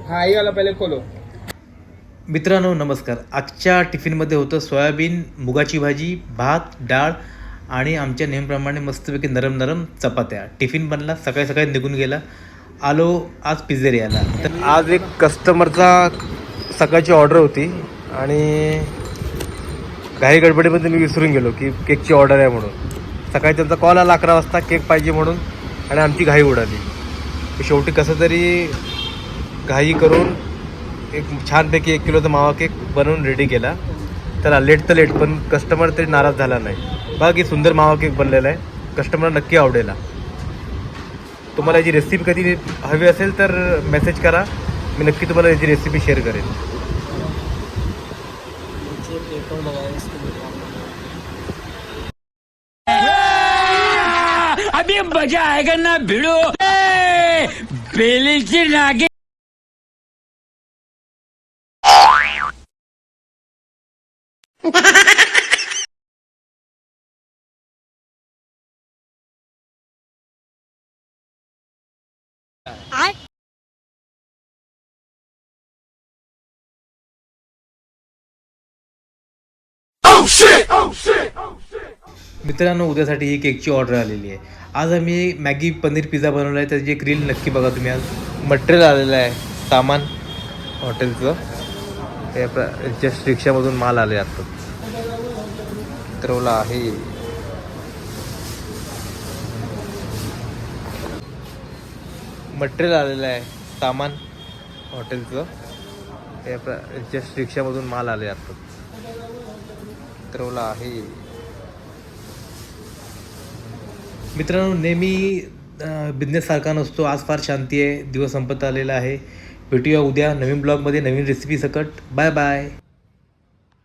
हाँ ये वाला पहले खोलो। मित्रांनो नमस्कार. आजच्या टिफिनमध्ये होतं सोयाबीन मुगाची भाजी, भात, डाळ आणि आमच्या नेहमीप्रमाणे मस्तपैकी नरम नरम चपात्या. टिफिन बनला, सकाळी सकाळी निघून गेला. आलो आज पिझ्झेरियाला. तर आज एक कस्टमरचा सकाळची ऑर्डर होती आणि घाई गडबडीमध्ये मी विसरून गेलो की केकची ऑर्डर आहे म्हणून. सकाळी त्यांचा कॉल आला 11 वाजता केक पाहिजे म्हणून आणि आमची घाई उडाली. शेवटी कसं तरी घाई करून एक छानपैकी 1 किलोचा मावा केक बनवून रेडी केला. त्याला लेट तर लेट पण कस्टमर तरी नाराज झाला नाही. बघा की सुंदर मावा केक बनलेला आहे. कस्टमर नक्की आवडेल. तुम्हाला याची रेसिपी कधी हवी असेल तर मेसेज करा, मी नक्की तुम्हाला याची रेसिपी शेअर करेन. अभी मजा आएगा ना भिड़ो बेलीची नागे. मित्रांनो उद्यासाठी ही केकची ऑर्डर आलेली आहे. आज आम्ही मॅगी पनीर पिझ्झा बनवला आहे. त्याची एक रील नक्की बघा तुम्ही. आज मटेरियल आलेलं आहे, सामान हॉटेलचं. हे जस्ट रिक्षामधून माल आले आता. उतरवला आहे. मटेरियल आलेलं आहे, सामान हॉटेलचं. हे जस्ट रिक्षामधून माल आले आता. उतरवला आहे. मित्रांनो नेहमी बिझनेस सारखा नसतो. आज फार शांती आहे. दिवस संपत आलेला आहे. भेटूया उद्या नवीन ब्लॉगमध्ये नवीन रेसिपी सकट. Bye bye.